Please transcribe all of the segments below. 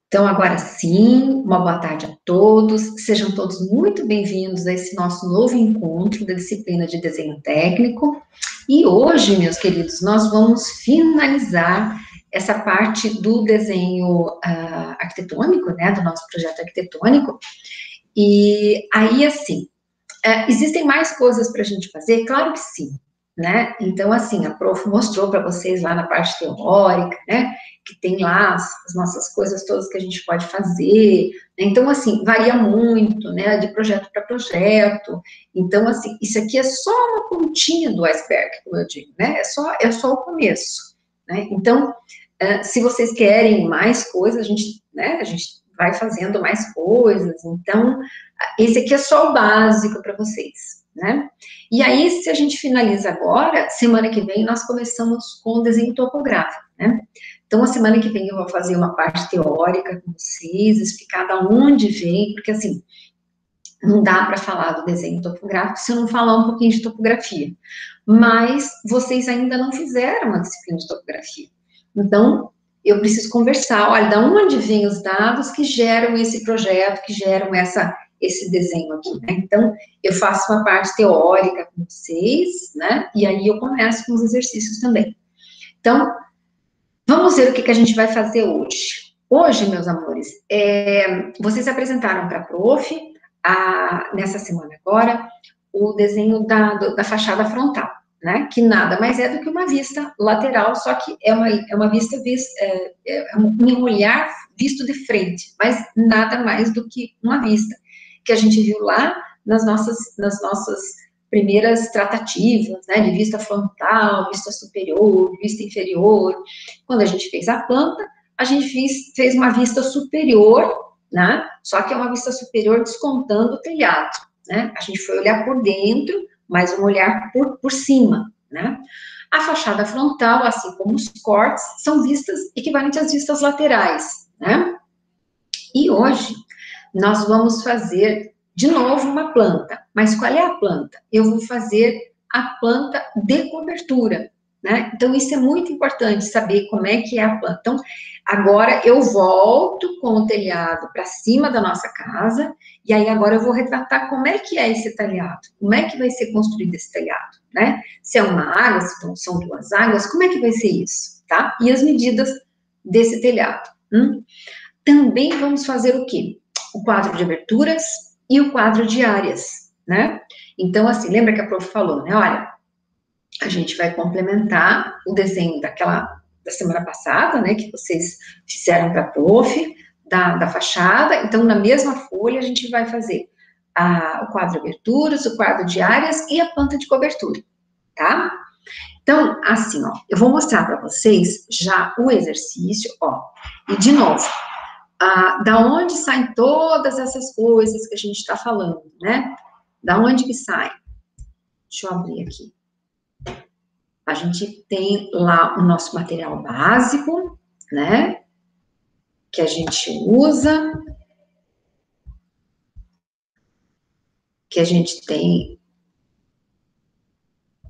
Então, agora sim, uma boa tarde a todos, sejam todos muito bem-vindos a esse nosso novo encontro da disciplina de desenho técnico. E hoje, meus queridos, nós vamos finalizar essa parte do desenho arquitetônico, né, do nosso projeto arquitetônico. E aí, assim, existem mais coisas para a gente fazer? Claro que sim, né? Então, assim, a prof mostrou para vocês lá na parte teórica, né, que tem lá as nossas coisas todas que a gente pode fazer. Então, assim, varia muito, né, de projeto para projeto. Então, assim, isso aqui é só uma pontinha do iceberg, como eu digo, né? É só o começo, né? Então, se vocês querem mais coisas, a gente vai fazendo mais coisas. Então, esse aqui é só o básico para vocês, né? E aí, se a gente finaliza agora, semana que vem nós começamos com o desenho topográfico, né? Então, a semana que vem eu vou fazer uma parte teórica com vocês, explicar de onde vem, porque assim, não dá para falar do desenho topográfico se eu não falar um pouquinho de topografia. Mas vocês ainda não fizeram a disciplina de topografia. Então, eu preciso conversar, olha, de onde vêm os dados que geram esse projeto, que geram esse desenho aqui, né? Então, eu faço uma parte teórica com vocês, né? E aí eu começo com os exercícios também. Então, vamos ver o que a gente vai fazer hoje. Hoje, meus amores, vocês apresentaram para a prof, nessa semana agora, o desenho da fachada frontal, né? Que nada mais é do que uma vista lateral, só que é uma vista, um olhar visto de frente, mas nada mais do que uma vista, que a gente viu lá nas nossas primeiras tratativas, né, de vista frontal, vista superior, vista inferior. Quando a gente fez a planta, a gente fez uma vista superior, né, só que é uma vista superior descontando o telhado, né, a gente foi olhar por dentro, mas um olhar por cima, né. A fachada frontal, assim como os cortes, são vistas equivalentes às vistas laterais, né. E hoje, nós vamos fazer de novo uma planta, mas qual é a planta? Eu vou fazer a planta de cobertura, né? Então, isso é muito importante, saber como é que é a planta. Então, agora eu volto com o telhado para cima da nossa casa, e aí agora eu vou retratar como é que é esse telhado, como é que vai ser construído esse telhado, né? Se é uma água, se são duas águas, como é que vai ser isso, tá? E as medidas desse telhado. Também vamos fazer o quê? O quadro de aberturas e o quadro de áreas, né? Então, assim, lembra que a prof falou, né? Olha, a gente vai complementar o desenho da semana passada, né? Que vocês fizeram para a prof, da fachada. Então, na mesma folha, a gente vai fazer o quadro de aberturas, o quadro de áreas e a planta de cobertura, tá? Então, assim, ó, eu vou mostrar para vocês já o exercício, ó. E, de novo, da onde saem todas essas coisas que a gente está falando, né? Da onde que sai? Deixa eu abrir aqui. A gente tem lá o nosso material básico, né? Que a gente usa, que a gente tem,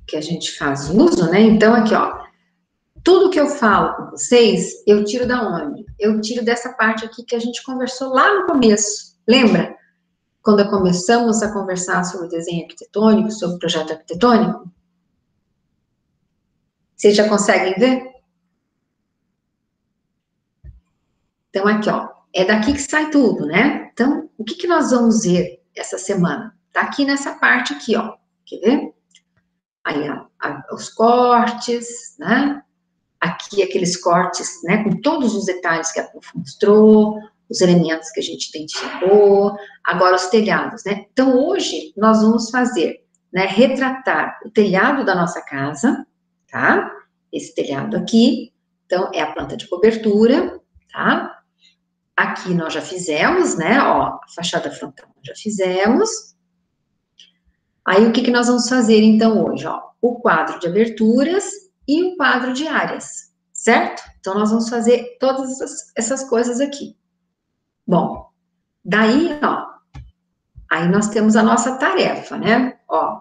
que a gente faz uso, né? Então, aqui, ó. Tudo que eu falo com vocês, eu tiro da onde? Eu tiro dessa parte aqui que a gente conversou lá no começo. Lembra? Quando começamos a conversar sobre desenho arquitetônico, sobre projeto arquitetônico? Vocês já conseguem ver? Então, aqui, ó, é daqui que sai tudo, né? Então, o que nós vamos ver essa semana? Tá aqui nessa parte aqui, ó. Quer ver? Aí, os cortes, né? Aqui, aqueles cortes, né? Com todos os detalhes que a prof mostrou, os elementos que a gente identificou. Agora, os telhados, né? Então, hoje, nós vamos fazer, né? Retratar o telhado da nossa casa, tá? Esse telhado aqui. Então, é a planta de cobertura, tá? Aqui nós já fizemos, né, ó, a fachada frontal nós já fizemos. Aí, o que nós vamos fazer, então, hoje, ó? O quadro de aberturas e o quadro de áreas, certo? Então, nós vamos fazer todas essas coisas aqui. Bom, daí, ó, aí nós temos a nossa tarefa, né? Ó,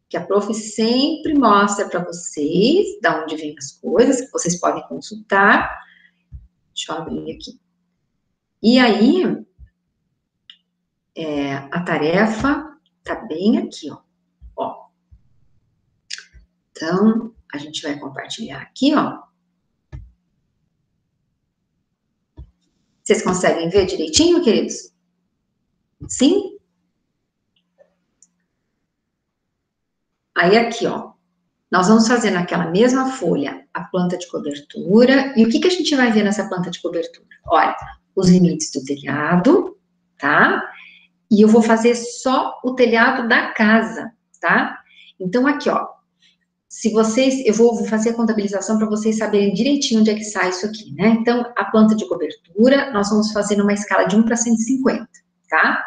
que a prof sempre mostra para vocês de onde vêm as coisas, que vocês podem consultar. Deixa eu abrir aqui. E aí, a tarefa tá bem aqui, ó. Então, a gente vai compartilhar aqui, ó. Vocês conseguem ver direitinho, queridos? Sim? Aí aqui, ó, nós vamos fazer naquela mesma folha a planta de cobertura. E o que a gente vai ver nessa planta de cobertura? Olha, os limites do telhado, tá? E eu vou fazer só o telhado da casa, tá? Então, aqui, ó, se vocês, eu vou fazer a contabilização para vocês saberem direitinho onde é que sai isso aqui, né? Então, a planta de cobertura, nós vamos fazer numa escala de 1 para 150, tá?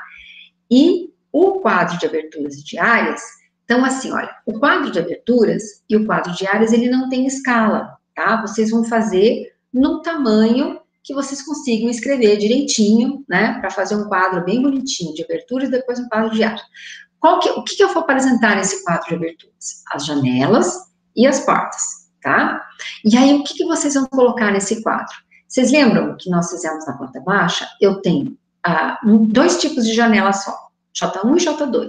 E o quadro de aberturas e de áreas, então, assim, olha, o quadro de aberturas e o quadro de áreas, ele não tem escala, tá? Vocês vão fazer no tamanho que vocês consigam escrever direitinho, né? Para fazer um quadro bem bonitinho de aberturas e depois um quadro de áreas. O que eu vou apresentar nesse quadro de aberturas? As janelas e as portas, tá? E aí, o que vocês vão colocar nesse quadro? Vocês lembram que nós fizemos na planta baixa? Eu tenho dois tipos de janela só, J1 e J2.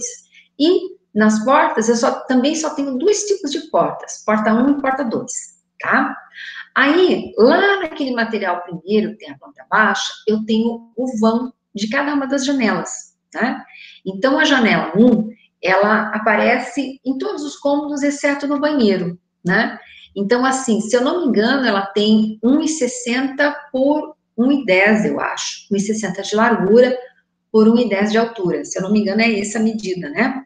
E nas portas, também só tenho dois tipos de portas, porta 1 e porta 2, tá? Aí, lá naquele material primeiro, que tem a planta baixa, eu tenho o vão de cada uma das janelas, tá? Então, a janela 1, ela aparece em todos os cômodos, exceto no banheiro, né? Então, assim, se eu não me engano, ela tem 1,60 por 1,10, eu acho. 1,60 de largura por 1,10 de altura. Se eu não me engano, é essa a medida, né?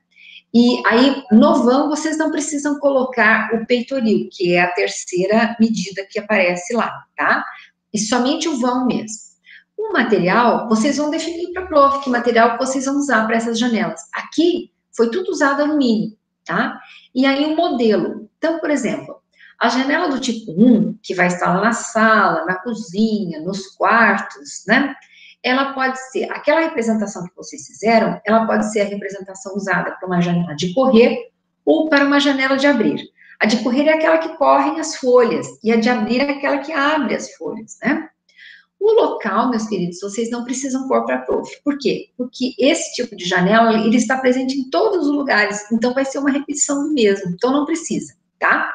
E aí, no vão, vocês não precisam colocar o peitoril, que é a terceira medida que aparece lá, tá? E somente o vão mesmo. O material, vocês vão definir para a prof que material que vocês vão usar para essas janelas. Aqui, foi tudo usado alumínio, tá? E aí, o modelo. Então, por exemplo, a janela do tipo 1, que vai estar lá na sala, na cozinha, nos quartos, né? Ela pode ser, aquela representação que vocês fizeram, ela pode ser a representação usada para uma janela de correr ou para uma janela de abrir. A de correr é aquela que correm as folhas, e a de abrir é aquela que abre as folhas, né? O local, meus queridos, vocês não precisam pôr para a prof. Por quê? Porque esse tipo de janela, ele está presente em todos os lugares, então vai ser uma repetição do mesmo, então não precisa, tá?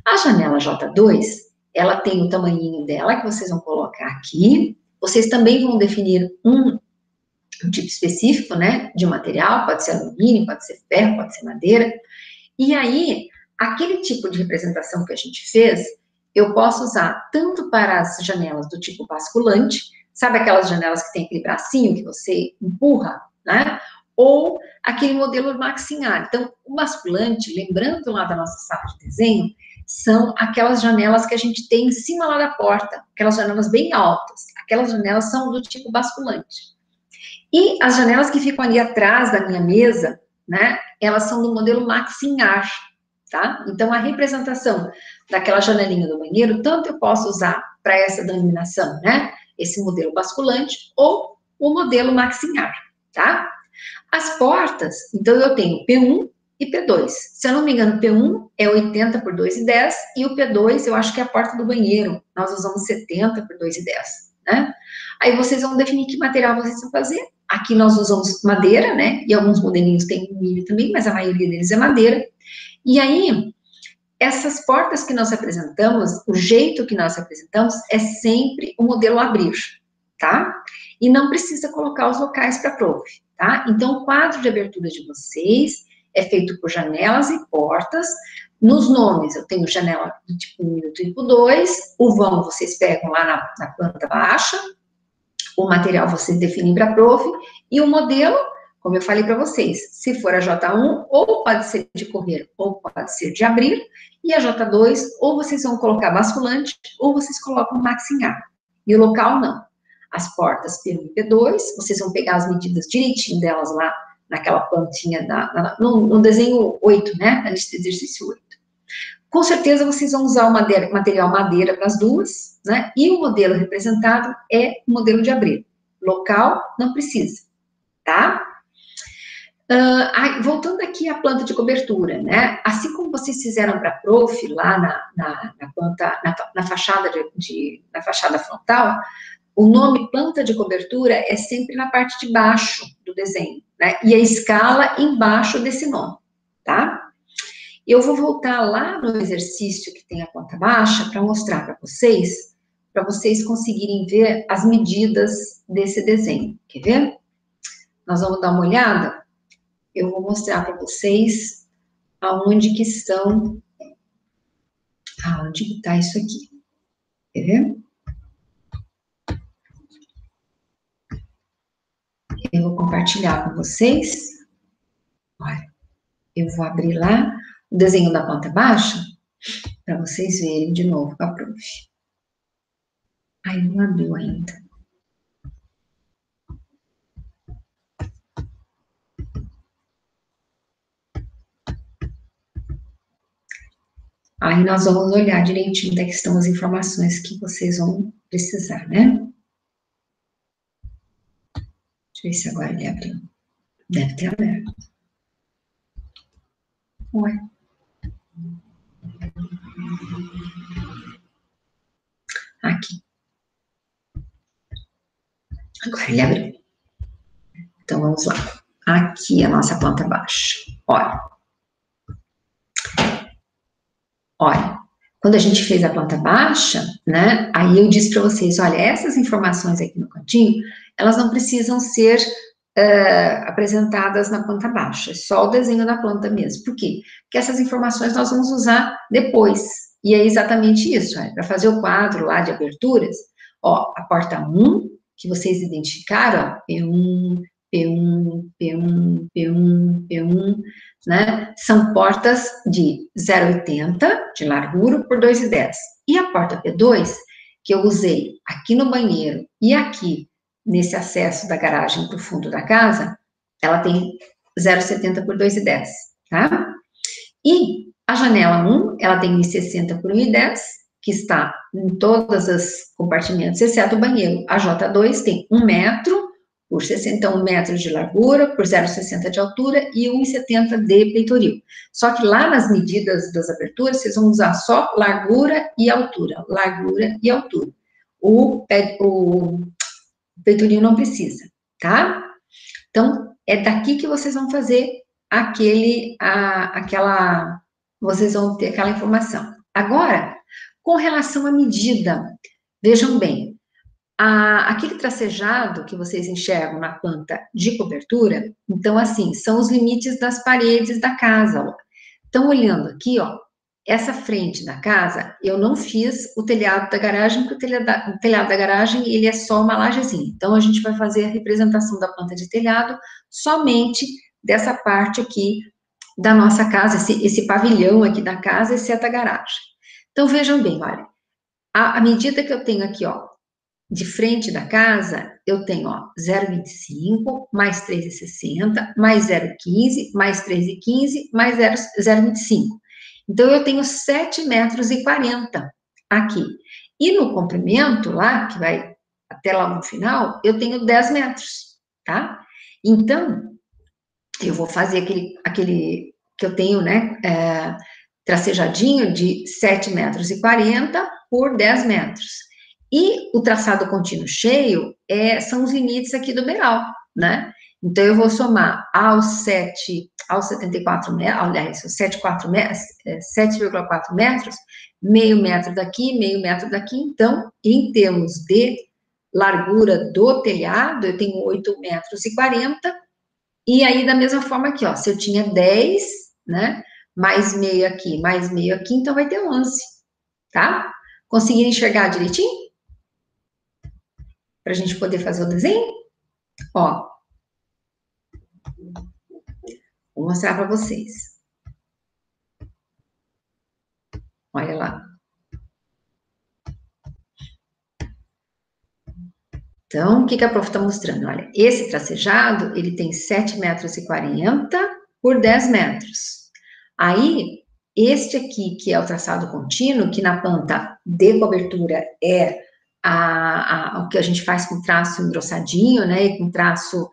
A janela J2, ela tem o tamanhinho dela, que vocês vão colocar aqui. Vocês também vão definir um tipo específico, né, de material, pode ser alumínio, pode ser ferro, pode ser madeira. E aí, aquele tipo de representação que a gente fez, eu posso usar tanto para as janelas do tipo basculante, sabe aquelas janelas que tem aquele bracinho que você empurra, né? Ou aquele modelo maxinhar. Então, o basculante, lembrando lá da nossa sala de desenho, são aquelas janelas que a gente tem em cima lá da porta, aquelas janelas bem altas. Aquelas janelas são do tipo basculante. E as janelas que ficam ali atrás da minha mesa, né, elas são do modelo maxinhar, tá? Então, a representação daquela janelinha do banheiro, tanto eu posso usar para essa denominação, né, esse modelo basculante, ou o modelo maxinhar, tá? As portas, então, eu tenho P1 e P2. Se eu não me engano, P1 é 80 por 2,10 e o P2 eu acho que é a porta do banheiro. Nós usamos 70 por 2,10, né? Aí vocês vão definir que material vocês vão fazer. Aqui nós usamos madeira, né? E alguns modelinhos têm milho também, mas a maioria deles é madeira. E aí, essas portas que nós apresentamos, o jeito que nós apresentamos é sempre o modelo abrir, tá? E não precisa colocar os locais para a prof, tá? Então, o quadro de abertura de vocês é feito por janelas e portas. Nos nomes, eu tenho janela do tipo 1 e do tipo 2, o vão vocês pegam lá na planta baixa, o material vocês definem para a prof, e o modelo, como eu falei para vocês, se for a J1, ou pode ser de correr, ou pode ser de abrir, e a J2, ou vocês vão colocar basculante, ou vocês colocam maxinhar. E o local, não. As portas P1 e P2, vocês vão pegar as medidas direitinho delas lá, naquela plantinha, no desenho 8, né, na lista de exercício 8. Com certeza vocês vão usar o material madeira para as duas, né, e o modelo representado é o modelo de abrir. Local, não precisa, tá? Voltando aqui à planta de cobertura, né? Assim como vocês fizeram para a prof, lá na planta, na fachada na fachada frontal, o nome planta de cobertura é sempre na parte de baixo do desenho, né? E a escala embaixo desse nome, tá? Eu vou voltar lá no exercício que tem a planta baixa para mostrar para vocês conseguirem ver as medidas desse desenho. Quer ver? Nós vamos dar uma olhada. Eu vou mostrar para vocês aonde que estão, aonde que está isso aqui. Quer ver? Eu vou compartilhar com vocês. Olha, eu vou abrir lá o desenho da planta baixa para vocês verem de novo com a prof. Aí não abriu ainda. Aí nós vamos olhar direitinho onde é que estão as informações que vocês vão precisar, né? Deixa eu ver se agora ele abriu. Deve ter aberto. Ué. Aqui. Agora ele abriu. Então, vamos lá. Aqui é a nossa planta baixa. Olha, quando a gente fez a planta baixa, né, aí eu disse para vocês, olha, essas informações aqui no cantinho, elas não precisam ser apresentadas na planta baixa, é só o desenho da planta mesmo. Por quê? Porque essas informações nós vamos usar depois, e é exatamente isso, para fazer o quadro lá de aberturas, ó, a porta 1, que vocês identificaram, ó, P1, P1, P1, P1, P1, né? São portas de 0,80 de largura por 2,10. E a porta P2, que eu usei aqui no banheiro e aqui nesse acesso da garagem para o fundo da casa, ela tem 0,70 por 2,10, tá? E a janela 1, ela tem 1,60 por 1,10, que está em todos os compartimentos, exceto o banheiro. A J2 tem 1 metro por 61 metros de largura, por 0,60 de altura e 1,70 de peitoril. Só que lá nas medidas das aberturas, vocês vão usar só largura e altura. Largura e altura. O peitoril não precisa, tá? Então, é daqui que vocês vão fazer vocês vão ter aquela informação. Agora, com relação à medida, vejam bem, aquele tracejado que vocês enxergam na planta de cobertura, então, assim, são os limites das paredes da casa, ó. Então, olhando aqui, ó, essa frente da casa, eu não fiz o telhado da garagem, porque o telhado da garagem, ele é só uma lajezinha. Então, a gente vai fazer a representação da planta de telhado somente dessa parte aqui da nossa casa, esse pavilhão aqui da casa, exceto a garagem. Então, vejam bem, olha, a medida que eu tenho aqui, ó, de frente da casa, eu tenho, ó, 0,25, mais 3,60, mais 0,15, mais 3,15, mais 0,25. Então, eu tenho 7,40 metros aqui. E no comprimento lá, que vai até lá no final, eu tenho 10 metros, tá? Então, eu vou fazer aquele que eu tenho, né, tracejadinho de 7,40 metros por 10 metros. E o traçado contínuo cheio são os limites aqui do beiral, né? Então, eu vou somar aos 74 metros, aliás, os 7,4 metros, meio metro daqui, meio metro daqui. Então, em termos de largura do telhado, eu tenho 8,40 metros. E aí, da mesma forma aqui, ó, se eu tinha 10, né, mais meio aqui, então vai ter 11, tá? Conseguiram enxergar direitinho? Para a gente poder fazer o desenho? Ó, vou mostrar para vocês. Olha lá. Então, o que a prof está mostrando? Olha, esse tracejado, ele tem 7,40 metros por 10 metros. Aí, este aqui, que é o traçado contínuo, que na planta de cobertura é o que a gente faz com traço engrossadinho, né, e com traço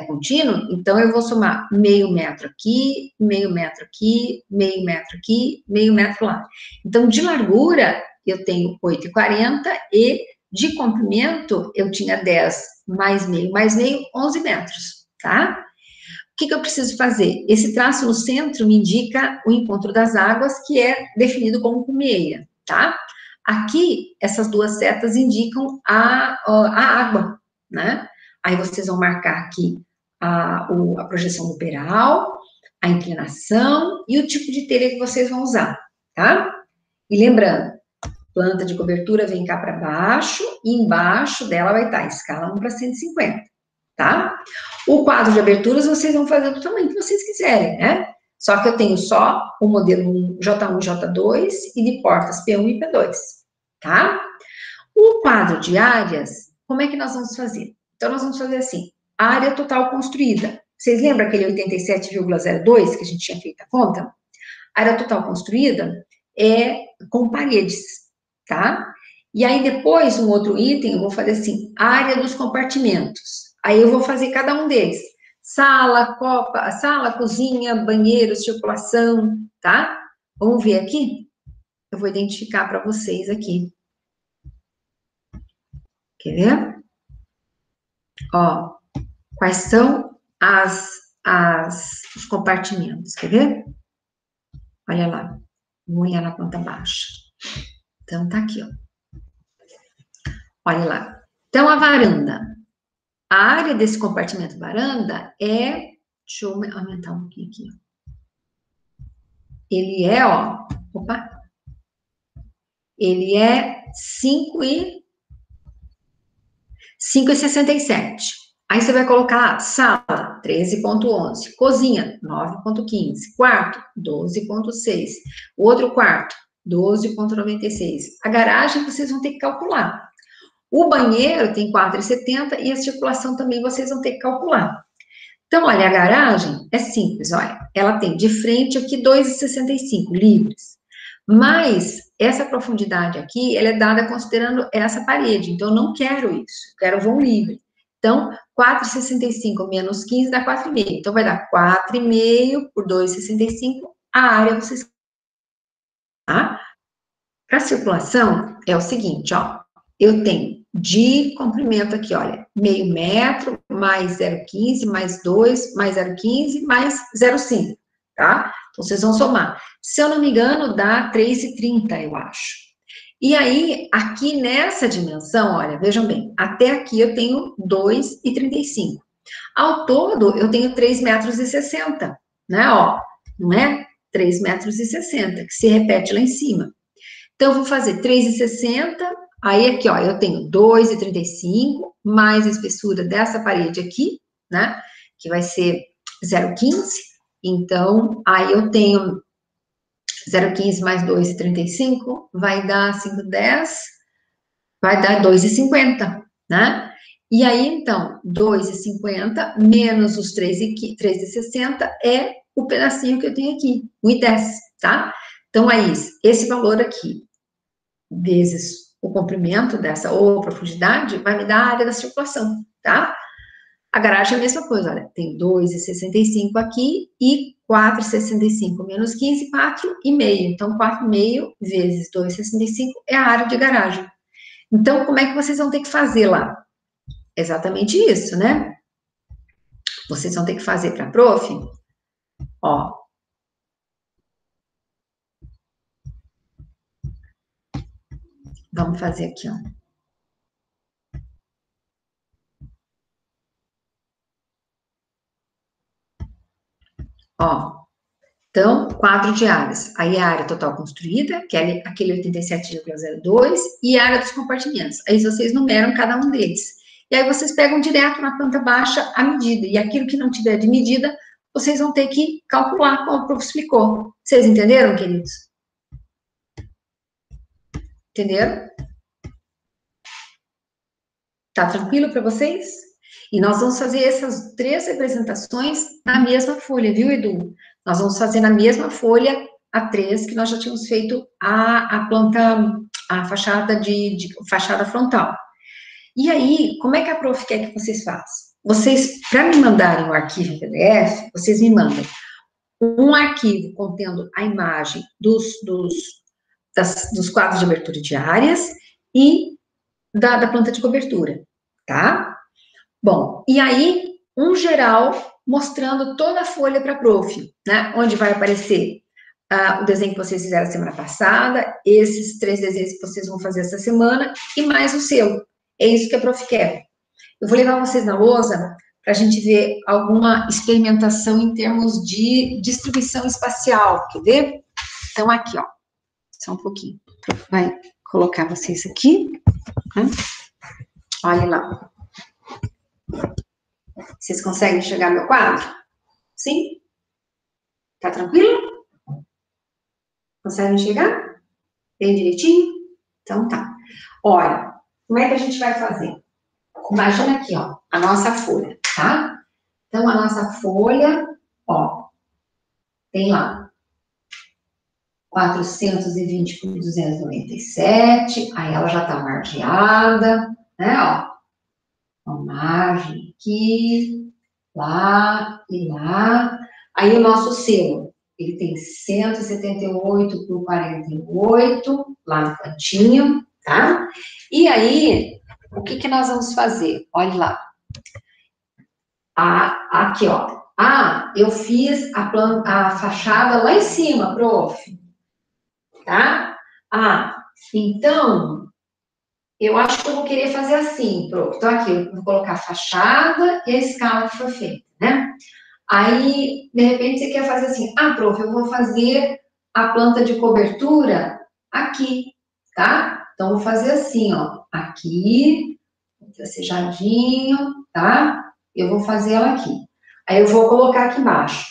contínuo, então eu vou somar meio metro aqui, meio metro aqui, meio metro aqui, meio metro lá. Então, de largura, eu tenho 8,40 e de comprimento, eu tinha 10 mais meio, 11 metros, tá? O que eu preciso fazer? Esse traço no centro me indica o encontro das águas, que é definido como cumeia, tá? Aqui, essas duas setas indicam a água, né? Aí vocês vão marcar aqui a projeção do peral, a inclinação e o tipo de telha que vocês vão usar, tá? E lembrando, planta de cobertura vem cá para baixo e embaixo dela vai estar a escala 1 para 150, tá? O quadro de aberturas vocês vão fazer do tamanho que vocês quiserem, né? Só que eu tenho só o modelo J1 e J2 e de portas P1 e P2, tá? O quadro de áreas, como é que nós vamos fazer? Então, nós vamos fazer assim, área total construída. Vocês lembram aquele 87,02 que a gente tinha feito a conta? Área total construída é com paredes, tá? E aí, depois, um outro item, eu vou fazer assim, área dos compartimentos. Aí, eu vou fazer cada um deles. Sala, cozinha, banheiro, circulação, tá? Vamos ver aqui? Eu vou identificar para vocês aqui. Quer ver? Ó, quais são os compartimentos, quer ver? Olha lá, vou olhar na planta baixa. Então, tá aqui, ó. Olha lá. Então, a varanda. A área desse compartimento varanda é... Deixa eu aumentar um pouquinho aqui. Ele é, ó... Opa! Ele é 5,67. Aí você vai colocar sala, 13,11. Cozinha, 9,15. Quarto, 12,6. O outro quarto, 12,96. A garagem vocês vão ter que calcular. O banheiro tem 4,70 e a circulação também vocês vão ter que calcular. Então, olha, a garagem é simples, olha. Ela tem de frente aqui 2,65 livres. Mas essa profundidade aqui, ela é dada considerando essa parede. Então, eu não quero isso. Eu quero vão livre. Então, 4,65 menos 15 dá 4,5. Então, vai dar 4,5 por 2,65 a área vocês... Tá? Para circulação, é o seguinte, ó. Eu tenho de comprimento aqui, olha, meio metro, mais 0,15, mais 2, mais 0,15, mais 0,5, tá? Então, vocês vão somar. Se eu não me engano, dá 3,30, eu acho. E aí, aqui nessa dimensão, olha, vejam bem, até aqui eu tenho 2,35. Ao todo, eu tenho 3,60 metros, né, ó, não é? 3,60 metros, que se repete lá em cima. Então, eu vou fazer 3,60, aí aqui, ó, eu tenho 2,35, mais a espessura dessa parede aqui, né, que vai ser 0,15, então, aí eu tenho 0,15 mais 2,35, vai dar 5,10, vai dar 2,50, né? E aí, então, 2,50 menos os 3,60 é o pedacinho que eu tenho aqui, 1,10, tá? Então, é isso, esse valor aqui, vezes o comprimento dessa, ou a profundidade, vai me dar a área da circulação, tá? A garagem é a mesma coisa, olha, tem 2,65 aqui e 4,65 menos 15, 4,5. Então, 4,5 vezes 2,65 é a área de garagem. Então, como é que vocês vão ter que fazer lá? Exatamente isso, né? Vocês vão ter que fazer para a prof, ó. Vamos fazer aqui, ó. Ó, então, quadro de áreas. Aí a área total construída, que é aquele 87,02, e a área dos compartimentos. Aí vocês numeram cada um deles. E aí vocês pegam direto na planta baixa a medida. E aquilo que não tiver de medida, vocês vão ter que calcular, como o prof explicou. Vocês entenderam, queridos? Entenderam? Tá tranquilo para vocês? E nós vamos fazer essas 3 representações na mesma folha, viu, Edu? Nós vamos fazer na mesma folha a 3 que nós já tínhamos feito a planta, a fachada fachada frontal. E aí, como é que a prof quer que vocês façam? vocês, para me mandarem o arquivo em PDF, vocês me mandam um arquivo contendo a imagem dos quadros de abertura de áreas e da planta de cobertura, tá? Bom, e aí, um geral mostrando toda a folha para a prof, né? Onde vai aparecer o desenho que vocês fizeram semana passada, esses 3 desenhos que vocês vão fazer essa semana, e mais o seu. É isso que a prof quer. Eu vou levar vocês na lousa para a gente ver alguma experimentação em termos de distribuição espacial, quer ver? Então, aqui, ó, só um pouquinho. Vai colocar vocês aqui, né? Olha lá. Vocês conseguem enxergar meu quadro? Sim? Tá tranquilo? Conseguem enxergar? Bem direitinho? Então tá. Olha, como é que a gente vai fazer? Imagina aqui, ó, a nossa folha, tá? Então, a nossa folha, ó, tem lá 420 por 297, aí ela já tá margeada, né, ó. Uma margem aqui, lá e lá. Aí o nosso selo, ele tem 178 por 48, lá no cantinho, tá? E aí, o que que nós vamos fazer? Olha lá. Aqui, ó. Eu fiz a fachada lá em cima, prof. Tá? Então, eu acho que eu vou querer fazer assim, prof. Então, aqui, eu vou colocar a fachada e a escala que foi feita, né? Aí, de repente, você quer fazer assim, prof, eu vou fazer a planta de cobertura aqui, tá? Então, vou fazer assim, ó, aqui, acejadinho, tá? Eu vou fazer ela aqui. Aí, eu vou colocar aqui embaixo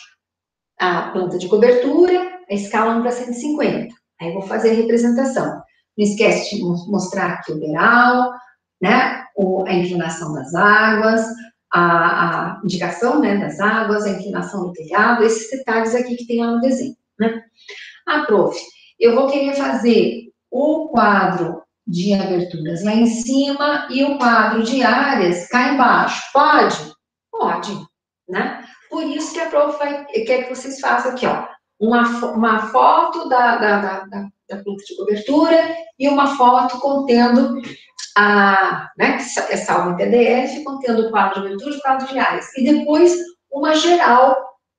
a planta de cobertura, a escala 1 para 150. Aí, eu vou fazer a representação. Não esquece de mostrar aqui o beiral, né? A inclinação das águas, a indicação, né, das águas, a inclinação do telhado, esses detalhes aqui que tem lá no desenho, né? Prof, eu vou querer fazer o quadro de aberturas lá em cima e o quadro de áreas cá embaixo. Pode? Pode, né? Por isso que a prof quer que vocês façam aqui, ó, uma foto da planta de cobertura e uma foto contendo né, que é salvo em PDF, contendo o quadro de abertura e o quadro de áreas. E depois uma geral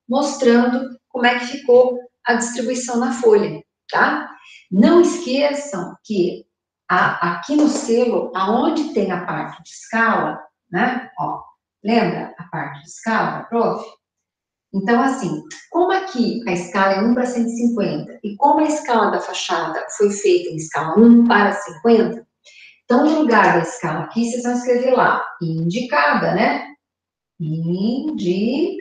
mostrando como é que ficou a distribuição na folha, tá? Não esqueçam que aqui no selo, aonde tem a parte de escala, né? Ó, lembra a parte de escala, prof? Então, assim, como aqui a escala é 1 para 150 e como a escala da fachada foi feita em escala 1 para 50, então, no lugar da escala aqui, vocês vão escrever lá, indicada, né? Indicada.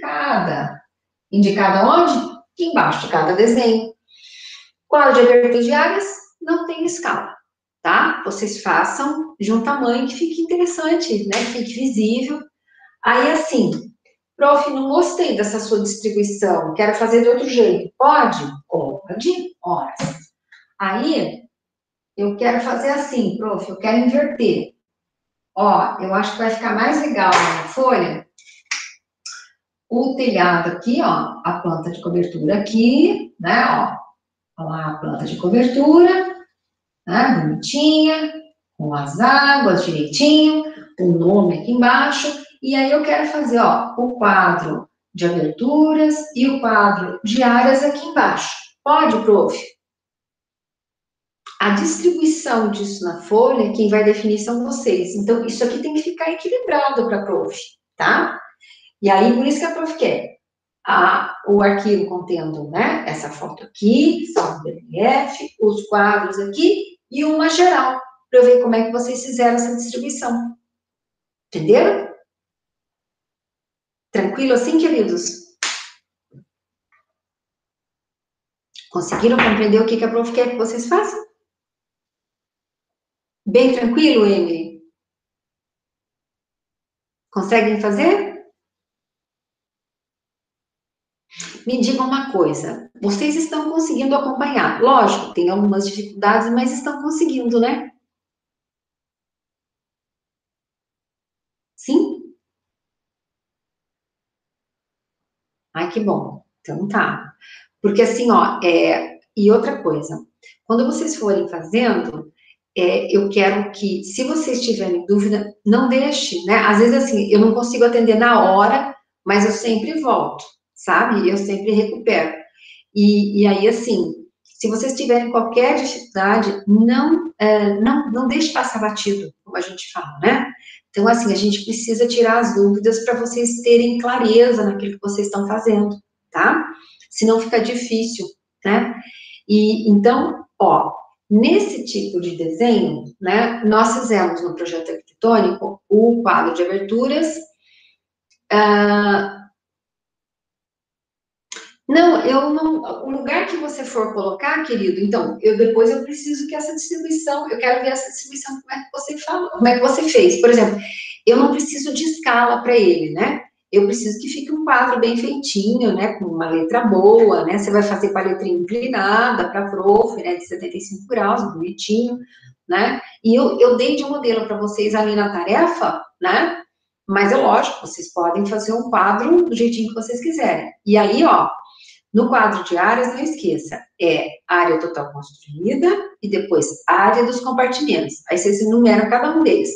Indicada onde? Aqui embaixo de cada desenho. Quadro de abertura de áreas não tem escala, tá? Vocês façam de um tamanho que fique interessante, né? Que fique visível. Aí, assim, prof, não gostei dessa sua distribuição, quero fazer de outro jeito. Pode? Pode. Ora. Aí, eu quero fazer assim, prof, eu quero inverter. Ó, eu acho que vai ficar mais legal na folha o telhado aqui, ó, a planta de cobertura aqui, né, ó. Olha lá a planta de cobertura, né, bonitinha, com as águas direitinho, o nome aqui embaixo. E aí eu quero fazer, ó, o quadro de aberturas e o quadro de áreas aqui embaixo. Pode, prof? A distribuição disso na folha, quem vai definir são vocês. Então, isso aqui tem que ficar equilibrado para a prof, tá? E aí, por isso que a prof quer o arquivo contendo, né, essa foto aqui, salvo PDF, os quadros aqui e uma geral, para eu ver como é que vocês fizeram essa distribuição. Entenderam? Tranquilo assim, queridos? Conseguiram compreender o que a prof quer que vocês façam? Bem tranquilo, Emily? Conseguem fazer? Me digam uma coisa, vocês estão conseguindo acompanhar? Lógico, tem algumas dificuldades, mas estão conseguindo, né? Sim? Ai, que bom. Então tá. Porque assim, ó, e outra coisa, quando vocês forem fazendo, eu quero que, se vocês tiverem dúvida, não deixe, né? Às vezes, assim, eu não consigo atender na hora, mas eu sempre volto, sabe? Eu sempre recupero. E aí, assim, se vocês tiverem qualquer dificuldade, não deixe passar batido, como a gente fala, né? Então, assim, a gente precisa tirar as dúvidas para vocês terem clareza naquilo que vocês estão fazendo, tá? Senão fica difícil, né? E então, ó, nesse tipo de desenho, né, nós fizemos no projeto arquitetônico o quadro de aberturas. Não, eu não. O lugar que você for colocar, querido, então, depois eu preciso que essa distribuição, eu quero ver essa distribuição, como é que você fala, como é que você fez. Por exemplo, eu não preciso de escala para ele, né? Eu preciso que fique um quadro bem feitinho, né? Com uma letra boa, né? Você vai fazer com a letrinha inclinada para prof, né? De 75 graus, bonitinho, né? E eu dei de modelo para vocês ali na tarefa, né? Mas é lógico, vocês podem fazer um quadro do jeitinho que vocês quiserem. E aí, ó, no quadro de áreas, não esqueça, área total construída e depois área dos compartimentos. Aí vocês enumeram cada um deles.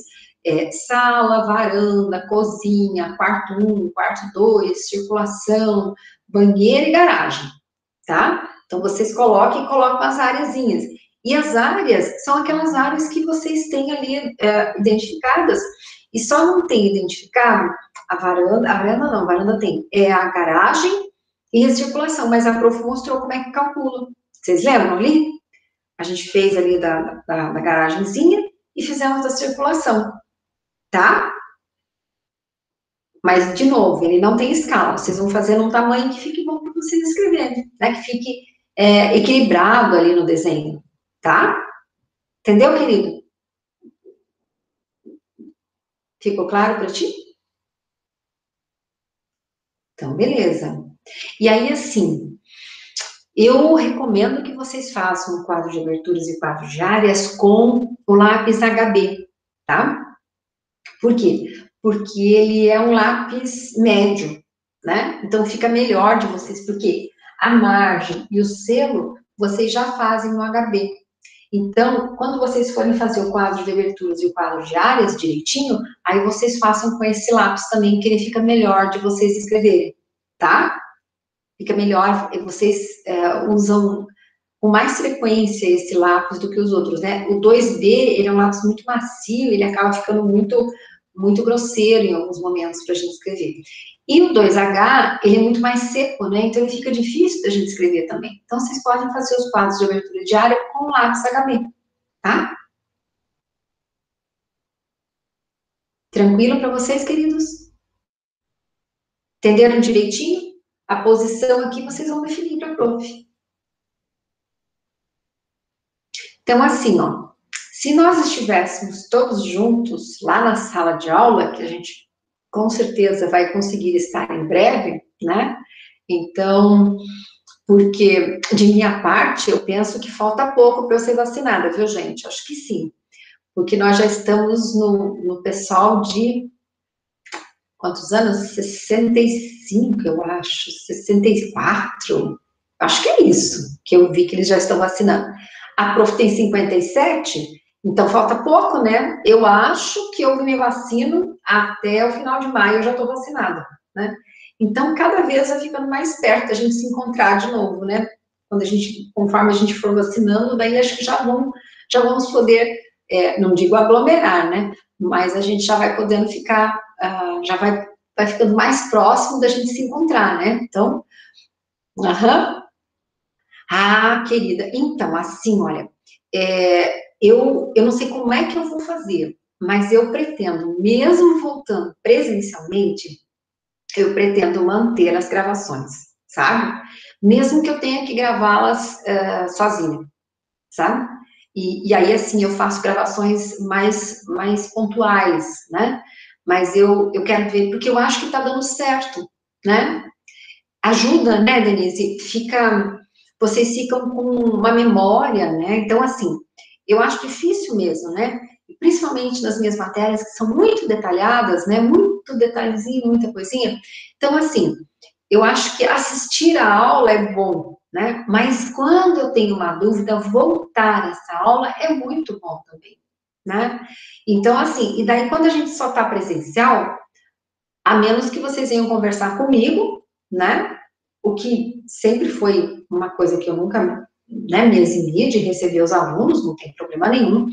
Sala, varanda, cozinha, quarto 1, quarto 2, circulação, banheiro e garagem, tá? Então, vocês colocam as areazinhas. E as áreas são aquelas áreas que vocês têm ali identificadas. E só não tem identificado a varanda não, a varanda tem, a garagem e a circulação, mas a prof mostrou como é que calcula. Vocês lembram ali? A gente fez ali da garagenzinha e fizemos da circulação, tá? Mas, de novo, ele não tem escala. Vocês vão fazer num tamanho que fique bom para vocês escreverem, né? Que fique equilibrado ali no desenho, tá? Entendeu, querido? Ficou claro para ti? Então, beleza. E aí, assim, eu recomendo que vocês façam o quadro de aberturas e quadro de áreas com o lápis HB, tá? Por quê? Porque ele é um lápis médio, né? Então fica melhor de vocês, porque a margem e o selo vocês já fazem no HB. Então, quando vocês forem fazer o quadro de aberturas e o quadro de áreas direitinho, aí vocês façam com esse lápis também, que ele fica melhor de vocês escreverem, tá? Fica melhor, vocês usam com mais frequência esse lápis do que os outros, né? O 2B, ele é um lápis muito macio, ele acaba ficando muito grosseiro em alguns momentos para a gente escrever. E o 2H, ele é muito mais seco, né? Então ele fica difícil da gente escrever também. Então vocês podem fazer os quadros de abertura diária com o lápis HB, tá? Tranquilo para vocês, queridos? Entenderam direitinho? A posição aqui vocês vão definir para a prof. Então, assim, ó, se nós estivéssemos todos juntos lá na sala de aula, que a gente com certeza vai conseguir estar em breve, né? Então, porque de minha parte, eu penso que falta pouco para eu ser vacinada, viu, gente? Acho que sim, porque nós já estamos no pessoal de quantos anos? 65, eu acho, 64. Acho que é isso que eu vi que eles já estão vacinando. A prof tem 57, então falta pouco, né? Eu acho que eu me vacino até o final de maio, eu já estou vacinada, né? Então, cada vez vai ficando mais perto a gente se encontrar de novo, né? Conforme a gente for vacinando, daí acho que já vamos poder, não digo aglomerar, né? Mas a gente já vai podendo ficar, já vai ficando mais próximo da gente se encontrar, né? Então, aham. Ah, querida, então, assim, olha, eu não sei como é que eu vou fazer, mas eu pretendo, mesmo voltando presencialmente, eu pretendo manter as gravações, sabe? Mesmo que eu tenha que gravá-las sozinha, sabe? E aí, assim, eu faço gravações mais pontuais, né? Mas eu quero ver, porque eu acho que tá dando certo, né? Ajuda, né, Denise? Vocês ficam com uma memória, né? Então, assim, eu acho difícil mesmo, né? Principalmente nas minhas matérias, que são muito detalhadas, né? Muito detalhezinho, muita coisinha. Então, assim, eu acho que assistir a aula é bom, né? Mas quando eu tenho uma dúvida, voltar a essa aula é muito bom também, né? Então, assim, e daí quando a gente só está presencial, a menos que vocês venham conversar comigo, né? O que sempre foi uma coisa que eu nunca, né, me eximia de receber os alunos, não tem problema nenhum.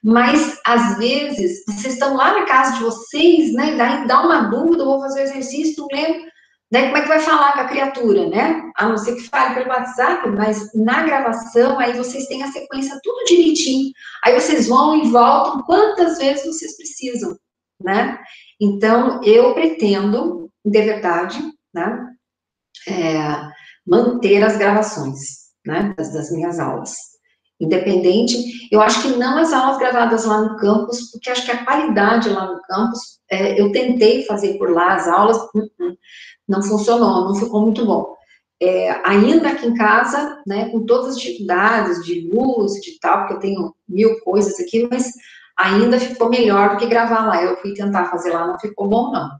Mas, às vezes, vocês estão lá na casa de vocês, né? Daí dá uma dúvida, eu vou fazer o exercício, não lembro. Daí como é que vai falar com a criatura, né? A não ser que fale pelo WhatsApp, mas na gravação, aí vocês têm a sequência tudo direitinho. Aí vocês vão e voltam quantas vezes vocês precisam, né? Então, eu pretendo, de verdade, né? Manter as gravações, né? Das minhas aulas. Independente, eu acho que não as aulas gravadas lá no campus, porque acho que a qualidade lá no campus, eu tentei fazer por lá as aulas, não funcionou, não ficou muito bom. Ainda aqui em casa, né, com todas as dificuldades de luz, de tal, porque eu tenho 1000 coisas aqui, mas ainda ficou melhor do que gravar lá. Eu fui tentar fazer lá, não ficou bom, não.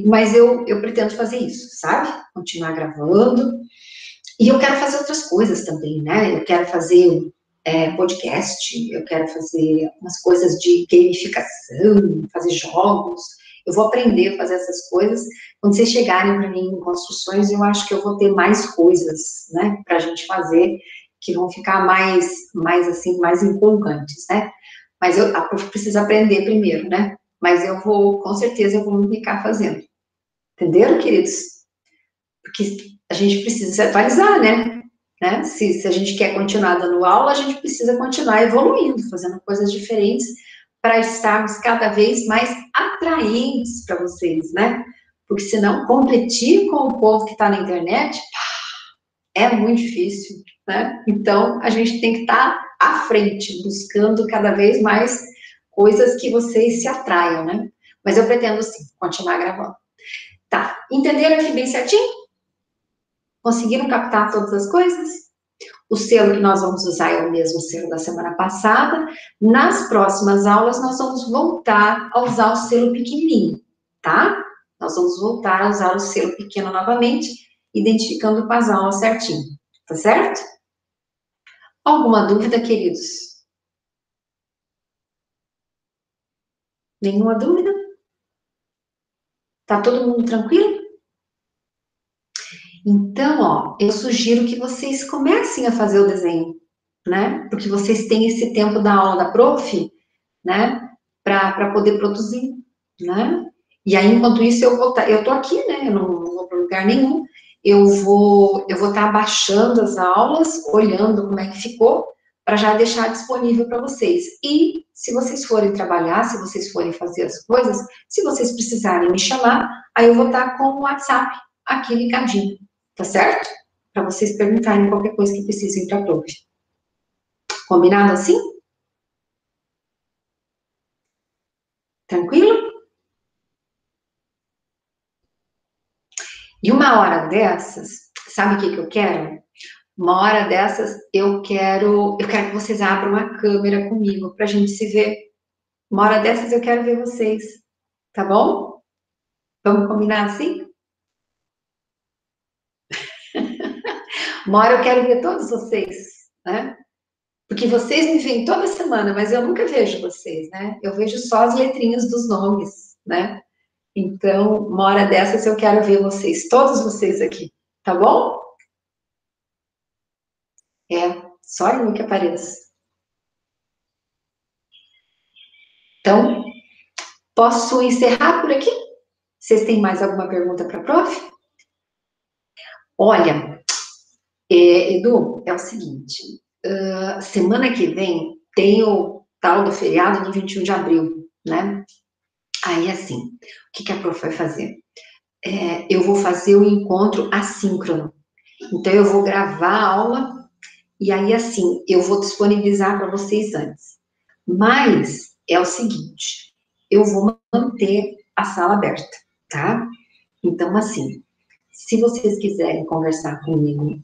Mas eu pretendo fazer isso, sabe? Continuar gravando. E eu quero fazer outras coisas também, né? Eu quero fazer podcast, eu quero fazer umas coisas de gamificação, fazer jogos. Eu vou aprender a fazer essas coisas. Quando vocês chegarem para mim em construções, eu acho que eu vou ter mais coisas, né, para a gente fazer, que vão ficar mais assim, mais empolgantes, né? Mas eu preciso aprender primeiro, né? Mas eu vou, com certeza, eu vou me ficar fazendo. Entenderam, queridos? Porque a gente precisa se atualizar, né? Se a gente quer continuar dando aula, a gente precisa continuar evoluindo, fazendo coisas diferentes para estarmos cada vez mais atraentes para vocês, né? Porque senão competir com o povo que está na internet é muito difícil, né? Então a gente tem que estar à frente, buscando cada vez mais coisas que vocês se atraiam, né? Mas eu pretendo sim continuar gravando. Tá, entenderam aqui bem certinho? Conseguiram captar todas as coisas? O selo que nós vamos usar é o mesmo selo da semana passada. Nas próximas aulas, nós vamos voltar a usar o selo pequenininho, tá? Nós vamos voltar a usar o selo pequeno novamente, identificando com as aulas certinho, tá certo? Alguma dúvida, queridos? Nenhuma dúvida? Tá todo mundo tranquilo? Então, ó, eu sugiro que vocês comecem a fazer o desenho, né? Porque vocês têm esse tempo da aula da prof, né? Para poder produzir, né? E aí, enquanto isso, eu tô aqui, né? Eu não vou para lugar nenhum. Eu vou estar baixando as aulas, olhando como é que ficou, para já deixar disponível para vocês. E se vocês forem trabalhar, se vocês forem fazer as coisas, se vocês precisarem me chamar, aí eu vou estar com o WhatsApp aqui ligadinho, tá certo? Para vocês perguntarem qualquer coisa que precisem para a prof. Combinado assim? Tranquilo? E uma hora dessas, sabe o que eu quero? Uma hora dessas, eu quero que vocês abram uma câmera comigo para a gente se ver. Uma hora dessas eu quero ver vocês, tá bom? Vamos combinar assim? Uma hora eu quero ver todos vocês, né? Porque vocês me veem toda semana, mas eu nunca vejo vocês, né? Eu vejo só as letrinhas dos nomes, né? Então, uma hora dessas eu quero ver vocês, todos vocês aqui, tá bom? Só eu que apareço. Então, posso encerrar por aqui? Vocês têm mais alguma pergunta para a prof? Olha, Edu, é o seguinte, semana que vem tem o tal do feriado do 21 de abril, né? Aí, assim, o que a prof vai fazer? Eu vou fazer o encontro assíncrono. Então, eu vou gravar a aula e aí, assim, eu vou disponibilizar para vocês antes. Mas é o seguinte, eu vou manter a sala aberta, tá? Então, assim, se vocês quiserem conversar comigo,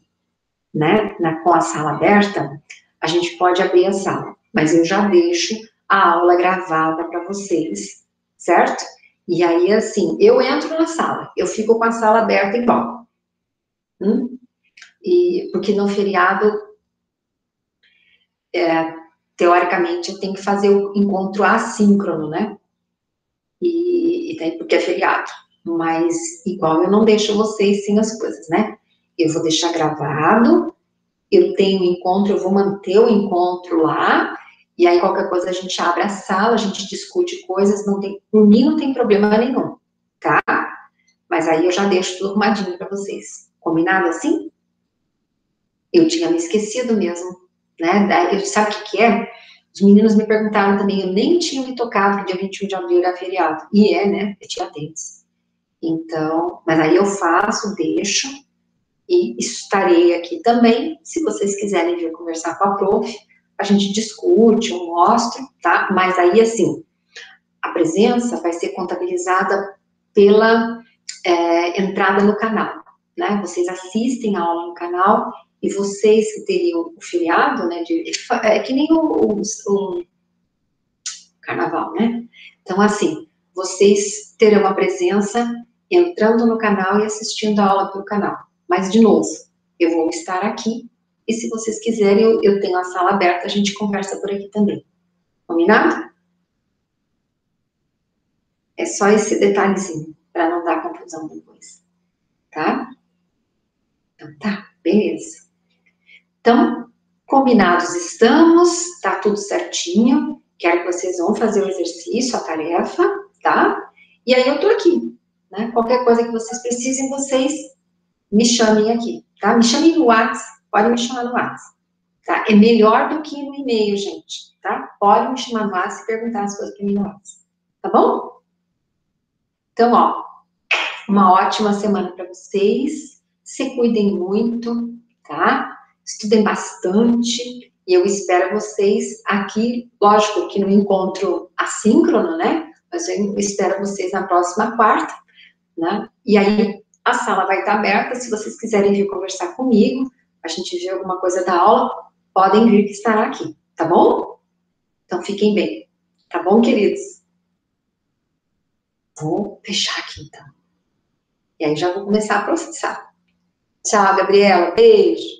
né, com a sala aberta, a gente pode abrir a sala, mas eu já deixo a aula gravada para vocês, certo? E aí, assim, eu entro na sala, eu fico com a sala aberta igual. Porque no feriado, teoricamente, eu tenho que fazer o encontro assíncrono, né? E daí, porque é feriado. Mas, igual, eu não deixo vocês sem as coisas, né? Eu vou deixar gravado, eu tenho encontro, eu vou manter o encontro lá, e aí qualquer coisa a gente abre a sala, a gente discute coisas, não tem, por mim não tem problema nenhum, tá? Mas aí eu já deixo tudo arrumadinho para vocês. Combinado assim? Eu tinha me esquecido mesmo, né? Daí, sabe o que é? Os meninos me perguntaram também, eu nem tinha me tocado que dia 21 de abril era feriado. E né? É Tiradentes. Então, mas aí eu faço, deixo, e estarei aqui também, se vocês quiserem vir conversar com a prof, a gente discute, eu mostro, tá? Mas aí, assim, a presença vai ser contabilizada pela entrada no canal, né? Vocês assistem a aula no canal e vocês que teriam o feriado, né? É que nem o carnaval, né? Então, assim, vocês terão a presença entrando no canal e assistindo a aula pelo canal. Mas, de novo, eu vou estar aqui e se vocês quiserem, eu tenho a sala aberta, a gente conversa por aqui também. Combinado? É só esse detalhezinho, para não dar confusão depois, tá? Então, tá, beleza. Então, combinados estamos, tá tudo certinho. Quero que vocês vão fazer o exercício, a tarefa, tá? E aí eu tô aqui, né? Qualquer coisa que vocês precisem, vocês me chamem aqui, tá? Me chamem no WhatsApp, podem me chamar no WhatsApp, tá? É melhor do que no e-mail, gente, tá? Podem me chamar no WhatsApp e perguntar as coisas para mim no WhatsApp, tá bom? Então, ó, uma ótima semana para vocês, se cuidem muito, tá? Estudem bastante e eu espero vocês aqui, lógico que no encontro assíncrono, né? Mas eu espero vocês na próxima quarta, né? E aí a sala vai estar aberta, se vocês quiserem vir conversar comigo, a gente ver alguma coisa da aula, podem vir que estará aqui, tá bom? Então fiquem bem, tá bom, queridos? Vou fechar aqui, então. E aí já vou começar a processar. Tchau, Gabriela. Beijo.